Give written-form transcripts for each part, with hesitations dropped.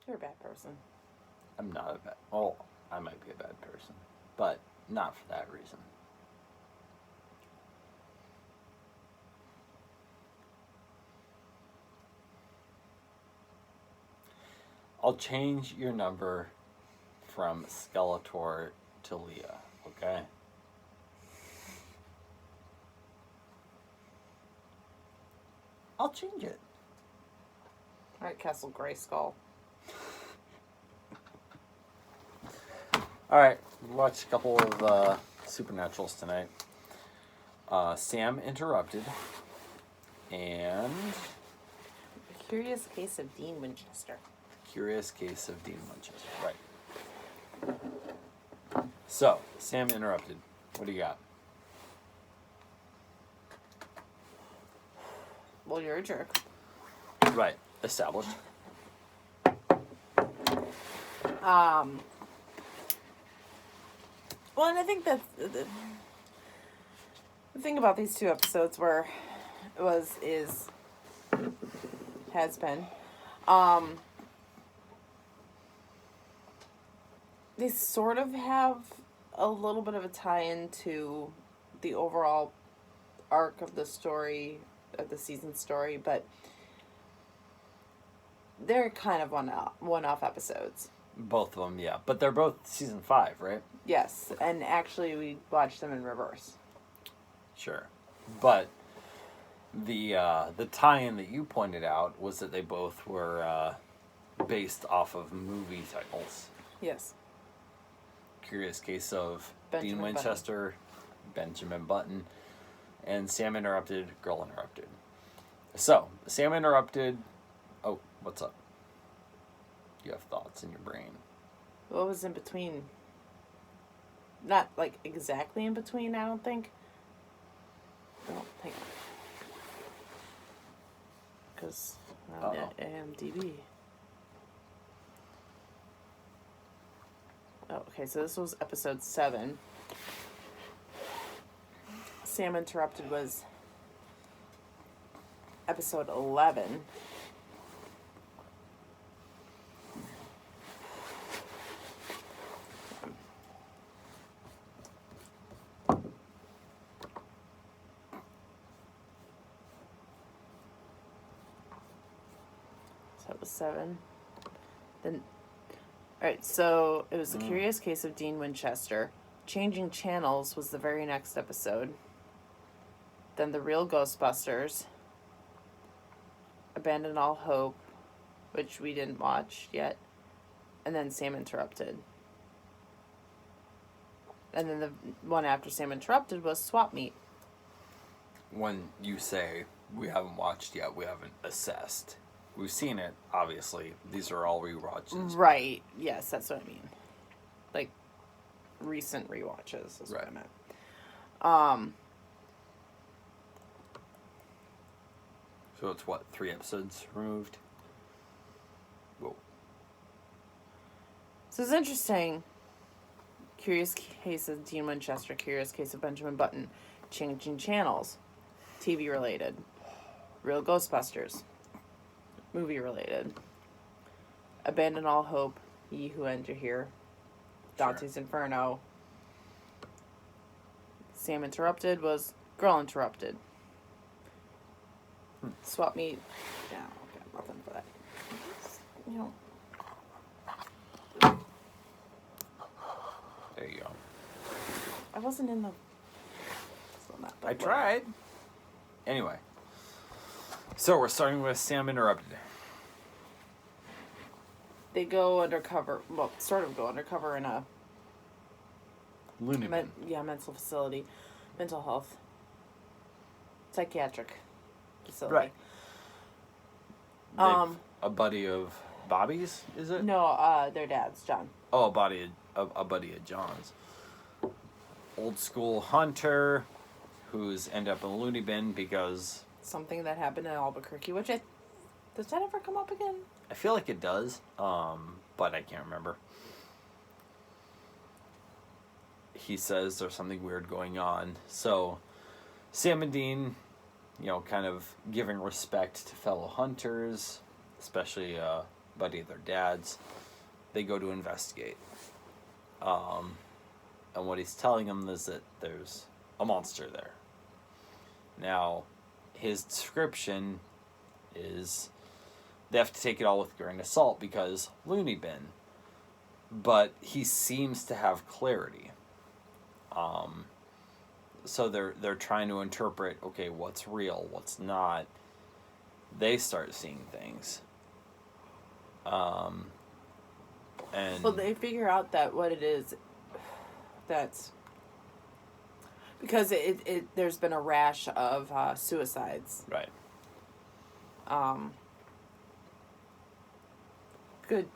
You're a bad person. I'm not a bad... Oh, I might be a bad person. But not for that reason. I'll change your number from Skeletor to Leah, okay? I'll change it. Alright, Castle Grayskull. Alright, we watched a couple of Supernaturals tonight. Sam Interrupted. And... A Curious Case of Dean Winchester. Curious Case of Dean Winchester, right. So, Sam Interrupted. What do you got? Well, you're a jerk. Right, established. Well, and I think that's the thing about these two episodes has been, they sort of have a little bit of a tie-in to the overall arc of the story, of the season story, but they're kind of one-off episodes. Both of them, yeah. But they're both season 5, right? Yes, and actually we watched them in reverse. Sure. But the tie-in that you pointed out was that they both were based off of movie titles. Yes. Curious Case of Benjamin Dean Winchester, Benjamin Button, and Sam Interrupted, Girl Interrupted. So, Sam Interrupted... Oh, what's up? You have thoughts in your brain. What was in between? Not, like, exactly in between, I don't think. Because IMDb. Oh, okay, so this was episode 7. Sam Interrupted was episode 11. So it was 7. Then, alright, so it was The Curious Case of Dean Winchester. Changing Channels was the very next episode. Then The Real Ghostbusters. Abandon All Hope, which we didn't watch yet. And then Sam Interrupted. And then the one after Sam Interrupted was Swap Meet. When you say we haven't watched yet, we haven't assessed. We've seen it, obviously. These are all rewatches. Right. Yes, that's what I mean. Like, recent rewatches is what I meant. So it's what, 3 episodes removed? Whoa. So it's interesting. Curious Case of Dean Winchester, Curious Case of Benjamin Button, Changing Channels, TV related. Real Ghostbusters, movie related. Abandon All Hope, Ye Who Enter Here, Dante's Inferno. Sam Interrupted was Girl Interrupted. Swap Meet. Yeah, okay, nothing for that. You know. There you go. I wasn't in the... I tried. Anyway. So we're starting with Sam Interrupted. They go undercover, well, sort of go undercover in a... Looney Bin. mental facility. Mental health. Psychiatric facility. Right. A buddy of Bobby's, is it? No, their dad's, John. Oh, a buddy of John's. Old school hunter who's ended up in a loony bin because... Something that happened in Albuquerque, does that ever come up again? I feel like it does, but I can't remember. He says there's something weird going on. So, Sam and Dean, kind of giving respect to fellow hunters, especially buddy of their dad's. They go to investigate. And what he's telling them is that there's a monster there. Now, his description is they have to take it all with a grain of salt because loony bin. But he seems to have clarity. So they're trying to interpret, okay, what's real, what's not. They start seeing things. And well, they figure out that what it is, that's because there's been a rash of suicides. right. Good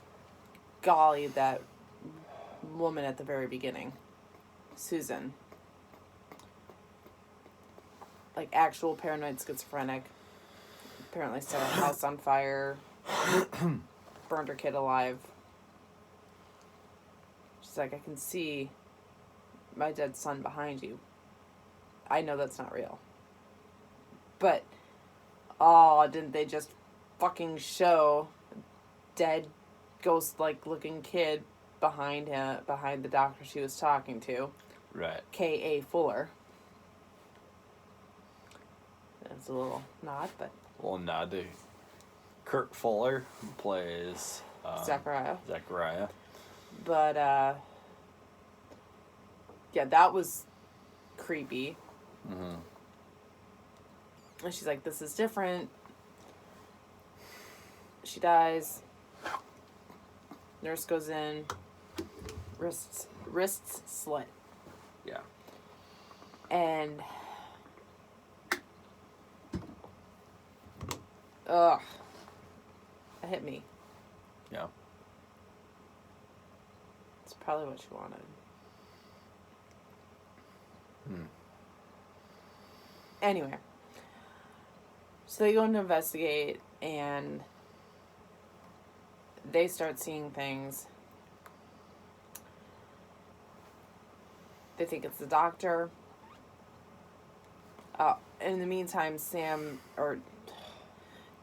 golly, that woman at the very beginning, Susan, like actual paranoid schizophrenic, apparently set her house on fire, burned her kid alive. She's like, I can see my dead son behind you. I know that's not real. But, oh, didn't they just fucking show dead ghost-like looking kid behind the doctor she was talking to. Right. K.A. Fuller. That's a little nod, but... Well, nod to Kurt Fuller, who plays... Zachariah. But, yeah, that was creepy. Mm-hmm. And she's like, this is different. She dies. Nurse goes in. Wrists slit. Yeah. And... ugh. That hit me. Yeah. It's probably what she wanted. Anyway. So they go in to investigate, and they start seeing things. They think it's the doctor. In the meantime,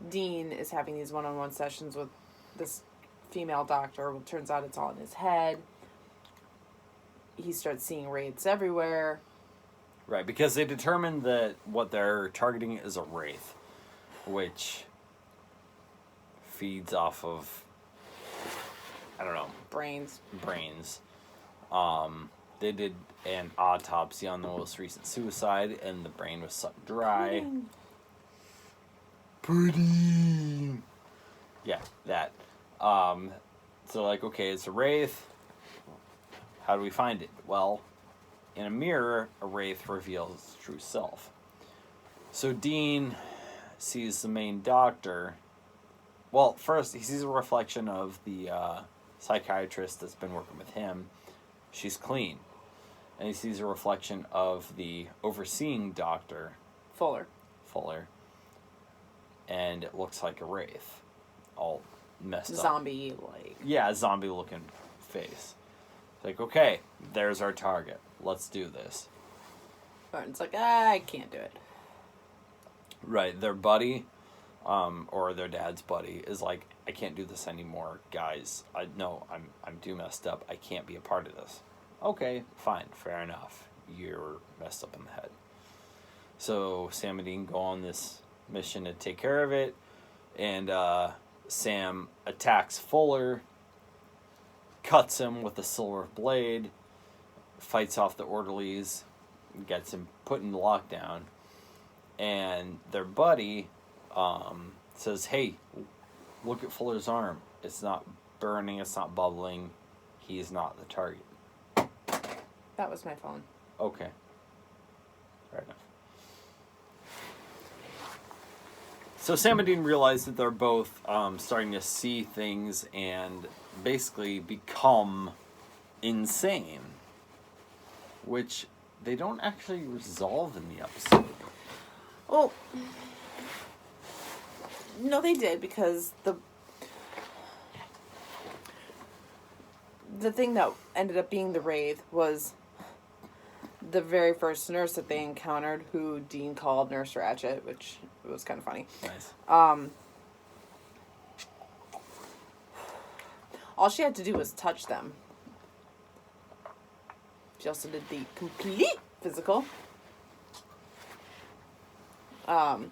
Dean is having these one-on-one sessions with this female doctor. Well, turns out it's all in his head. He starts seeing wraiths everywhere. Right, because they determined that what they're targeting is a wraith, which feeds off of, I don't know, Brains. They did an autopsy on the most recent suicide, and the brain was sucked dry. Pudding. Yeah, that. So like, okay, it's a wraith. How do we find it? Well, in a mirror, a wraith reveals its true self. So Dean sees the main doctor. Well, first, he sees a reflection of the psychiatrist that's been working with him. She's clean. And he sees a reflection of the overseeing doctor. Fuller. And it looks like a wraith. All messed up. Zombie-like. Yeah, a zombie-looking face. It's like, okay, there's our target. Let's do this. Barton's like, I can't do it. Right, their buddy, or their dad's buddy, is like, I can't do this anymore, guys. I'm too messed up. I can't be a part of this. Okay, fine, fair enough. You're messed up in the head. So Sam and Dean go on this mission to take care of it, and Sam attacks Fuller, cuts him with a silver blade, fights off the orderlies, gets him put in lockdown, and their buddy says, hey, look at Fuller's arm. It's not burning, it's not bubbling. He's not the target. That was my phone. Okay. Fair enough. So Sam and Dean realize that they're both starting to see things and basically become insane, which they don't actually resolve in the episode. Well, no, they did, because the thing that ended up being the wraith was the very first nurse that they encountered, who Dean called Nurse Ratchet, which was kind of funny. Nice. All she had to do was touch them. She also did the complete physical. So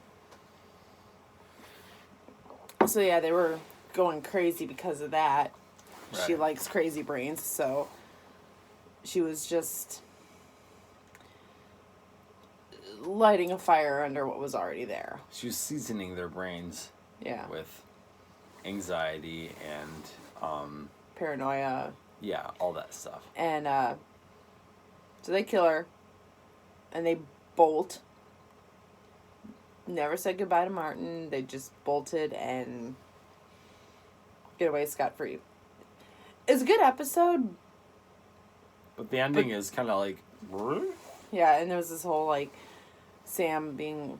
yeah, they were going crazy because of that. Right. She likes crazy brains, so she was just lighting a fire under what was already there. She was seasoning their brains Yeah. with anxiety and Paranoia. yeah, all that stuff. And so they kill her and they bolt. Never said goodbye to Martin. They just bolted and get away scot-free. It's a good episode. But the ending is kind of like, "What?" Yeah, and there was this whole, like, Sam being,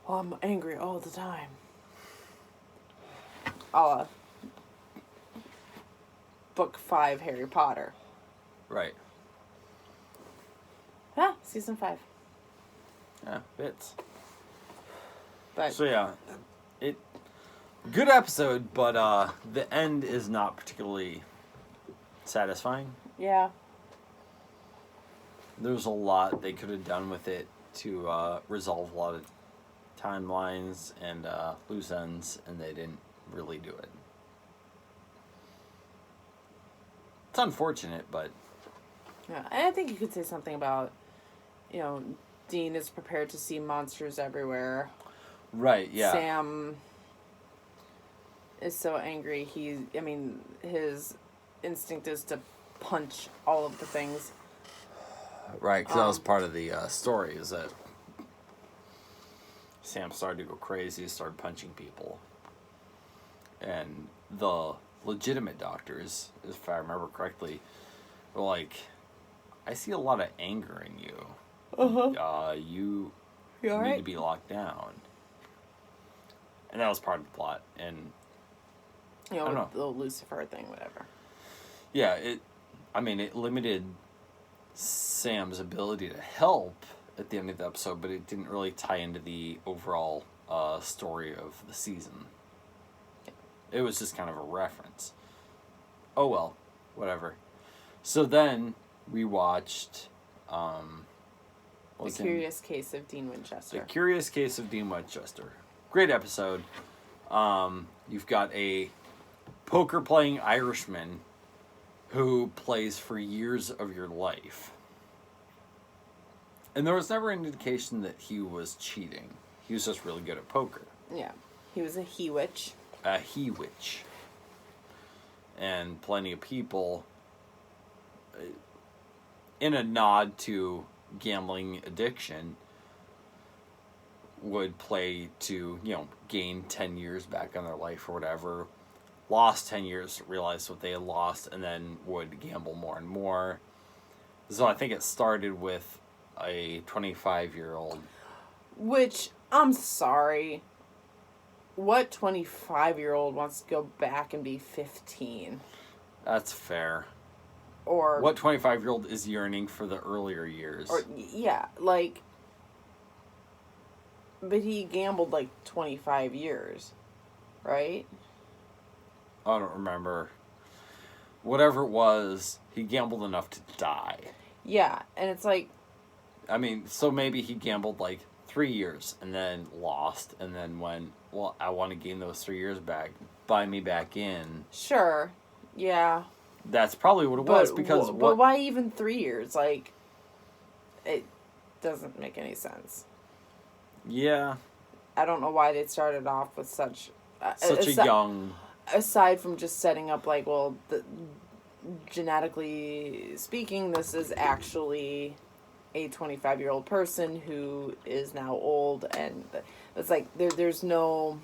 oh, I'm angry all the time. A la Book 5 Harry Potter. Right. Ah, season 5. Yeah, fits. But So yeah, good episode, but the end is not particularly satisfying. yeah, There's a lot they could have done with it to resolve a lot of timelines and loose ends, and they didn't really do it. It's unfortunate, but yeah. And I think you could say something about, Dean is prepared to see monsters everywhere. right, yeah. Sam is so angry. His instinct is to punch all of the things. Right, because that was part of the story, is that Sam started to go crazy, started punching people. And the legitimate doctors, if I remember correctly, were like, I see a lot of anger in you. Uh-huh. You You need alright? to be locked down. And that was part of the plot. And I don't know. The Lucifer thing, whatever. yeah, it limited Sam's ability to help at the end of the episode, but it didn't really tie into the overall story of the season. It was just kind of a reference. Oh well, whatever. So then we watched The Curious Case of Dean Winchester. The Curious Case of Dean Winchester. Great episode. You've got a poker-playing Irishman who plays for years of your life. And there was never an indication that he was cheating. He was just really good at poker. Yeah. He was a he-witch. A he-witch. And plenty of people, in a nod to gambling addiction, would play to, gain 10 years back on their life or whatever. Lost 10 years, realized what they had lost, and then would gamble more and more. So I think it started with a 25-year-old. Which, I'm sorry. What 25-year-old wants to go back and be 15? That's fair. Or... What 25-year-old is yearning for the earlier years? Or, yeah, like... But he gambled, 25 years. Right? I don't remember. Whatever it was, he gambled enough to die. Yeah, and it's like... So maybe he gambled 3 years and then lost and then went, well, I want to gain those 3 years back. Buy me back in. Sure. Yeah. That's probably what it was because... But why even 3 years? It doesn't make any sense. Yeah. I don't know why they started off with such a young... Aside from just setting up, genetically speaking, this is actually a 25-year-old person who is now old, and it's there's no...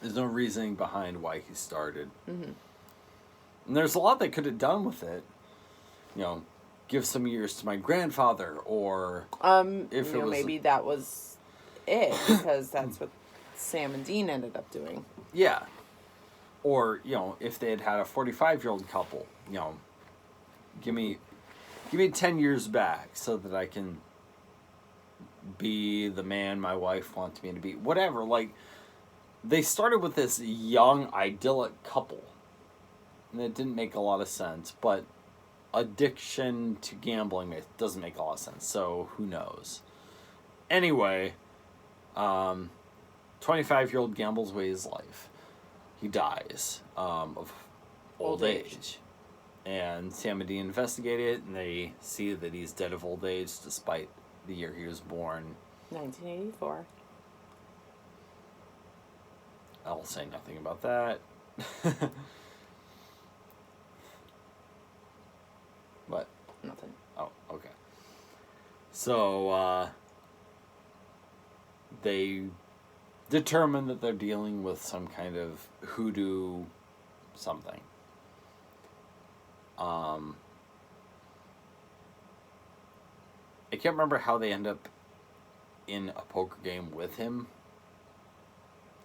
There's no reasoning behind why he started. Mm-hmm. And there's a lot they could have done with it. Give some years to my grandfather, or... if it was maybe that was it, because that's what Sam and Dean ended up doing. Yeah. Or, if they had a 45-year-old couple, give me 10 years back so that I can be the man my wife wants me to be. Whatever, they started with this young, idyllic couple. And it didn't make a lot of sense, but addiction to gambling doesn't make a lot of sense, so who knows. Anyway, 25-year-old gambles away his life. He dies of old age. And Sam and Dean investigate it, and they see that he's dead of old age despite the year he was born. 1984. I'll say nothing about that. What? Nothing. Oh, okay. So, they determine that they're dealing with some kind of hoodoo something. I can't remember how they end up in a poker game with him.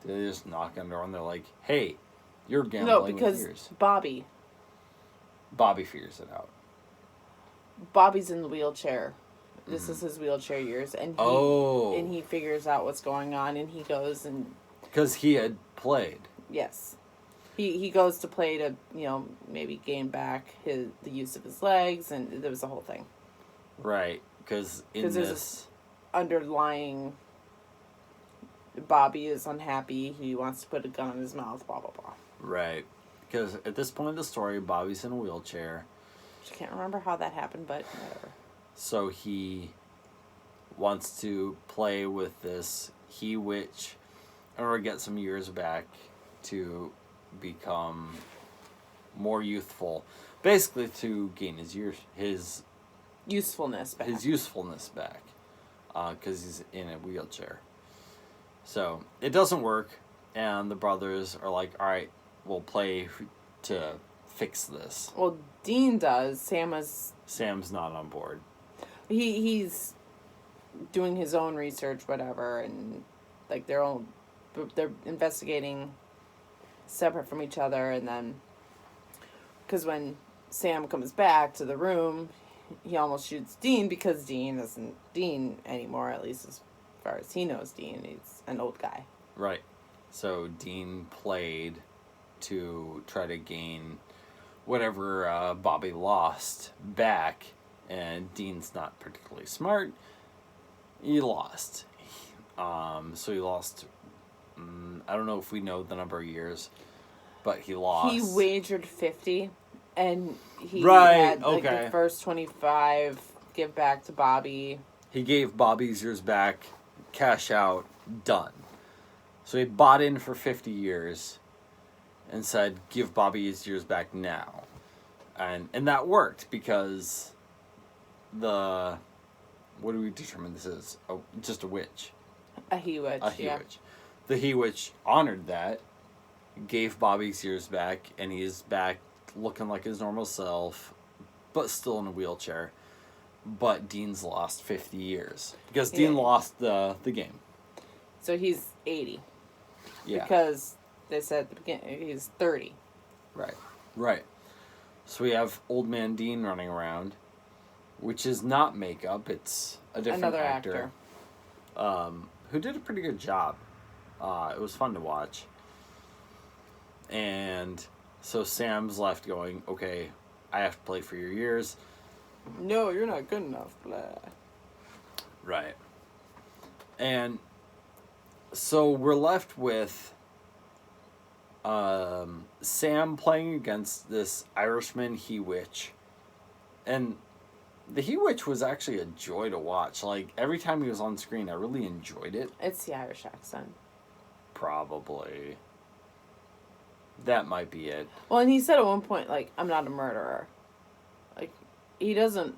Did they just knock on the door and they're like, hey, you're gambling with yours? No, because Bobby figures it out. Bobby's in the wheelchair. This is his wheelchair years, and he figures out what's going on, and he goes and because he had played. Yes, he goes to play to maybe gain back the use of his legs, and there was a whole thing. Right, because in this underlying, Bobby is unhappy. He wants to put a gun in his mouth. Blah blah blah. Right, because at this point in the story, Bobby's in a wheelchair. I can't remember how that happened, but whatever. So he wants to play with this he-witch or get some years back to become more youthful. Basically to gain his usefulness back. His usefulness back. Because he's in a wheelchair. So it doesn't work, and the brothers are like, all right, we'll play to fix this. Well, Dean does. Sam's not on board. He's doing his own research, whatever, and like they're investigating separate from each other, and then because when Sam comes back to the room, he almost shoots Dean because Dean isn't Dean anymore, at least as far as he knows Dean. He's an old guy. Right. So Dean played to try to gain whatever Bobby lost back, and Dean's not particularly smart. He lost. So he lost, I don't know if we know the number of years, but he lost. He wagered 50, and he had the first 25 give back to Bobby. He gave Bobby's years back, cash out, done. So he bought in for 50 years and said, give Bobby his years back now. And that worked because what do we determine this is? Oh, just a witch. A he-witch, yeah. The he-witch honored that, gave Bobby's years back, and he's back looking like his normal self, but still in a wheelchair. But Dean's lost 50 years. Because Dean lost the game. So he's 80. Yeah. Because they said at the beginning he's 30. Right. So we have old man Dean running around, which is not makeup, it's a different Another actor. Who did a pretty good job. It was fun to watch. And so Sam's left going, okay, I have to play for your years. No, you're not good enough, blah. Right. And so we're left with Sam playing against this Irishman he-witch. And the he-witch was actually a joy to watch. Like, every time he was on screen, I really enjoyed it. It's the Irish accent. Probably. That might be it. Well, and he said at one point, like, I'm not a murderer. Like, he doesn't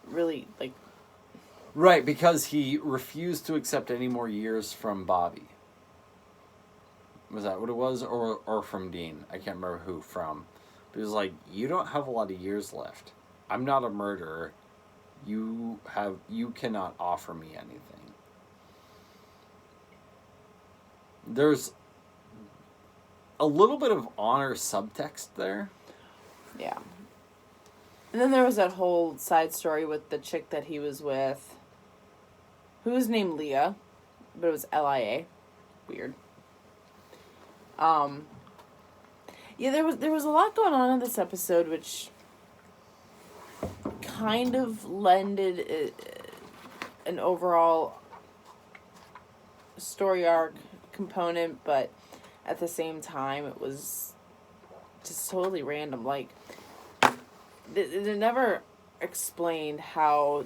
really, like... Right, because he refused to accept any more years from Bobby. Was that what it was? Or from Dean? I can't remember who from. But he was like, you don't have a lot of years left. I'm not a murderer. You cannot offer me anything. There's a little bit of honor subtext there. Yeah. And then there was that whole side story with the chick that he was with, who was named Leah, but it was Lia. Weird. Yeah, there was a lot going on in this episode, which kind of lended an overall story arc component, but at the same time, it was just totally random. Like, they never explained how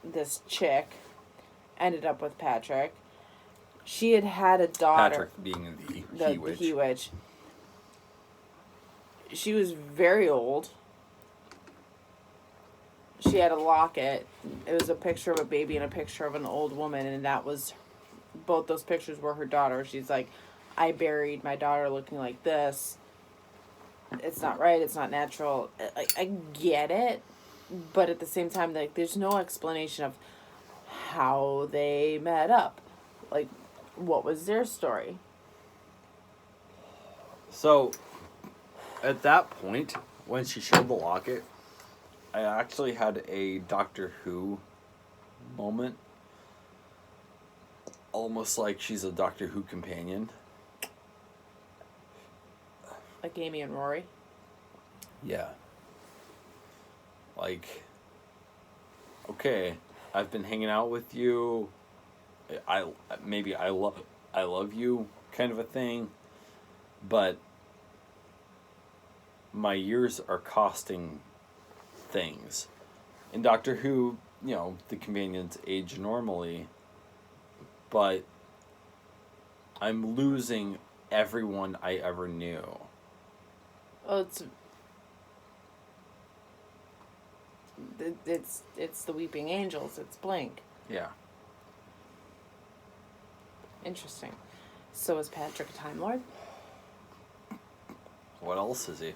this chick ended up with Patrick. She had a daughter. Patrick being the The He-Witch. He-Witch. She was very old. She had a locket. It was a picture of a baby and a picture of an old woman, and that was, both those pictures were her daughter. She's like, I buried my daughter looking like this. It's not right. It's not natural. I get it, but at the same time, like, there's no explanation of how they met up. Like, what was their story? So, at that point, when she showed the locket, I actually had a Doctor Who moment. Almost like she's a Doctor Who companion. Like Amy and Rory? Yeah. Like, okay, I've been hanging out with you. I love you kind of a thing, but my years are costing things. In Doctor Who, you know, the companions age normally, but I'm losing everyone I ever knew. Oh, it's the Weeping Angels. It's Blink. Yeah. Interesting. So is Patrick a Time Lord? What else is he?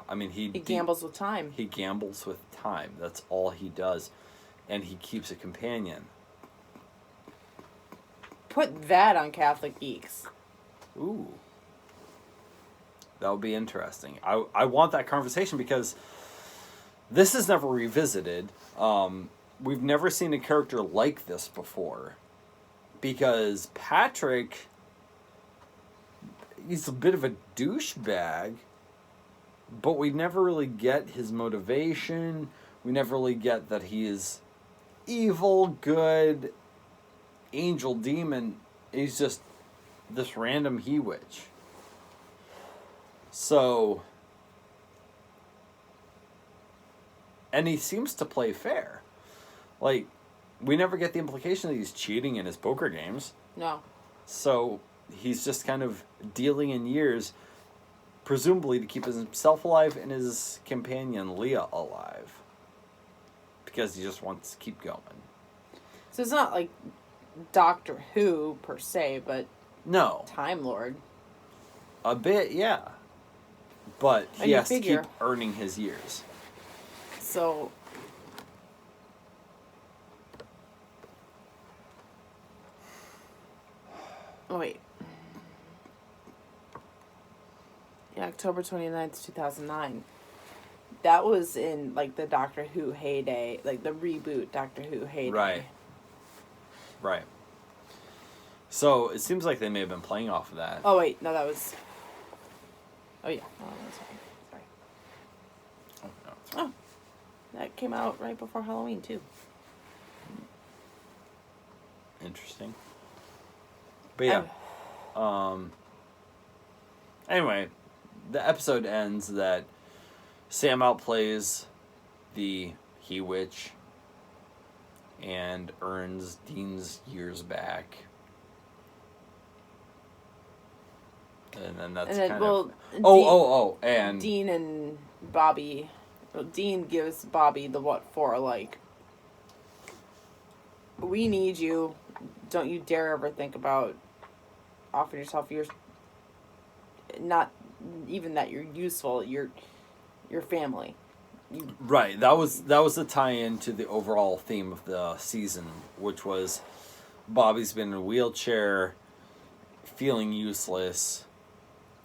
I mean, He gambles with time. He gambles with time. That's all he does. And he keeps a companion. Put that on Catholic Geeks. Ooh. That would be interesting. I want that conversation because this is never revisited. We've never seen a character like this before. Because Patrick, he's a bit of a douchebag, but we never really get his motivation. We never really get that he is evil, good, angel, demon. He's just this random He-Witch. So, and he seems to play fair. Like, we never get the implication that he's cheating in his poker games. No. So, he's just kind of dealing in years, presumably to keep himself alive and his companion Leah alive. Because he just wants to keep going. So it's not like Doctor Who, per se, but No. Time Lord. A bit, yeah. But And he you has to figure. keep earning his years. So... Oh, wait. Yeah, October 29th, 2009. That was in, like, the Doctor Who heyday. Like, the reboot Doctor Who heyday. Right. Right. So, it seems like they may have been playing off of that. Oh, wait. No, that was... Oh, yeah. No, that was... Sorry. Oh, no, it's fine. Oh. That came out right before Halloween, too. Interesting. But yeah. Anyway, the episode ends that Sam outplays the He-Witch and earns Dean's years back. And then that's And then, kind well, of... and... Dean and Bobby... Well, Dean gives Bobby the what for, like... We need you. Don't you dare ever think about offering yourself. You're not even that you're useful. You're family. Right. That was the tie-in to the overall theme of the season, which was Bobby's been in a wheelchair, feeling useless.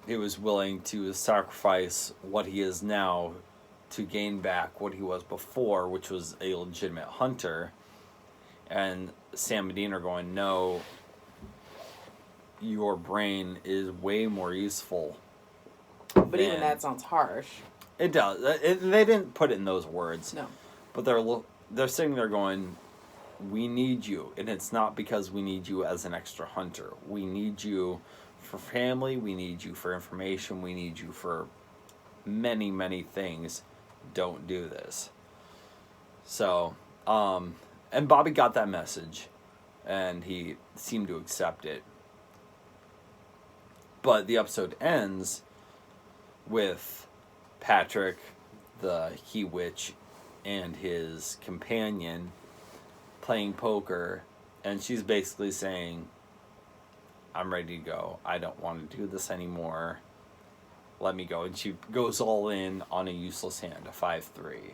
He was willing to sacrifice what he is now to gain back what he was before, which was a legitimate hunter. And Sam and Dean are going, no, your brain is way more useful. But even that sounds harsh. It does. They didn't put it in those words. No. But they're sitting there going, we need you. And it's not because we need you as an extra hunter. We need you for family. We need you for information. We need you for many, many things. Don't do this. So, and Bobby got that message. And he seemed to accept it. But the episode ends with Patrick, the He Witch, and his companion playing poker, and she's basically saying, I'm ready to go. I don't want to do this anymore. Let me go. And she goes all in on a useless hand, a 5-3.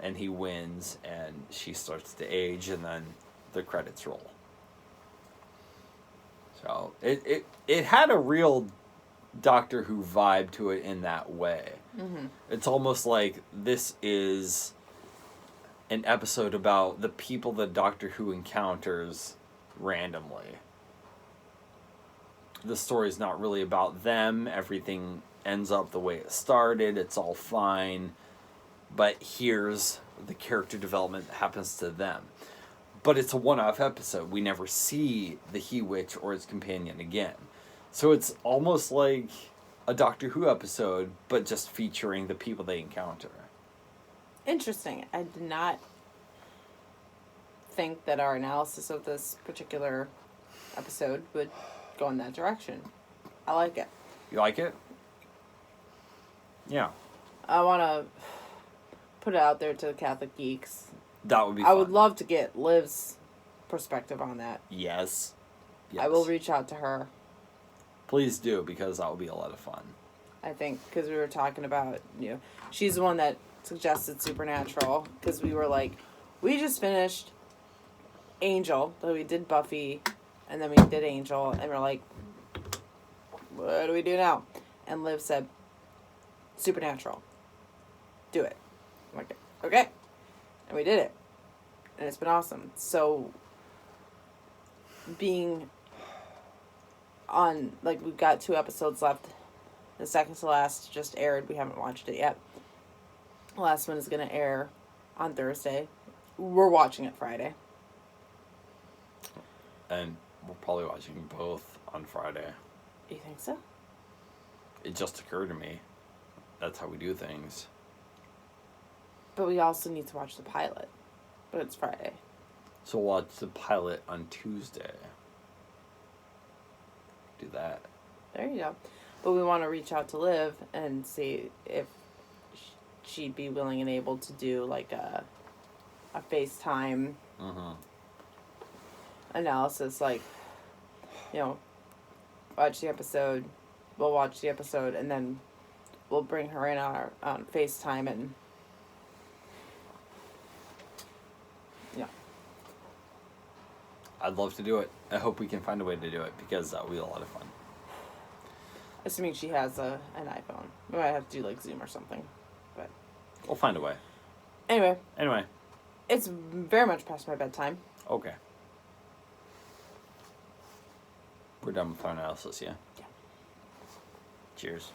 And he wins, and she starts to age, and then the credits roll. So it had a real Doctor Who vibe to it in that way. Mm-hmm. It's almost like this is an episode about the people that Doctor Who encounters randomly. The story's not really about them. Everything ends up the way it started. It's all fine. But here's the character development that happens to them. But it's a one-off episode. We never see the He Witch or his companion again. So it's almost like a Doctor Who episode, but just featuring the people they encounter. Interesting. I did not think that our analysis of this particular episode would go in that direction. I like it. You like it? Yeah. I want to put it out there to the Catholic geeks. That would be I fun. would love to get Liv's perspective on that. Yes. I will reach out to her. Please do, because that would be a lot of fun. I think, because we were talking about, she's the one that suggested Supernatural, because we were like, we just finished Angel, so we did Buffy, and then we did Angel, and we're like, what do we do now? And Liv said, Supernatural. Do it. I'm like, okay. And we did it. And it's been awesome. So, being on, like, we've got 2 episodes left. The second to last just aired. We haven't watched it yet. The last one is going to air on Thursday. We're watching it Friday. And we're probably watching both on Friday. You think so? It just occurred to me. That's how we do things. But we also need to watch the pilot. But it's Friday. So we'll watch the pilot on Tuesday. Do that. There you go. But we want to reach out to Liv and see if she'd be willing and able to do like a FaceTime analysis. Like, watch the episode. We'll watch the episode and then we'll bring her in on FaceTime and I'd love to do it. I hope we can find a way to do it because that would be a lot of fun. assuming she has an iPhone. We might have to do like Zoom or something. But We'll find a way. anyway, it's very much past my bedtime. Okay. We're done with our analysis, yeah? Yeah. Cheers.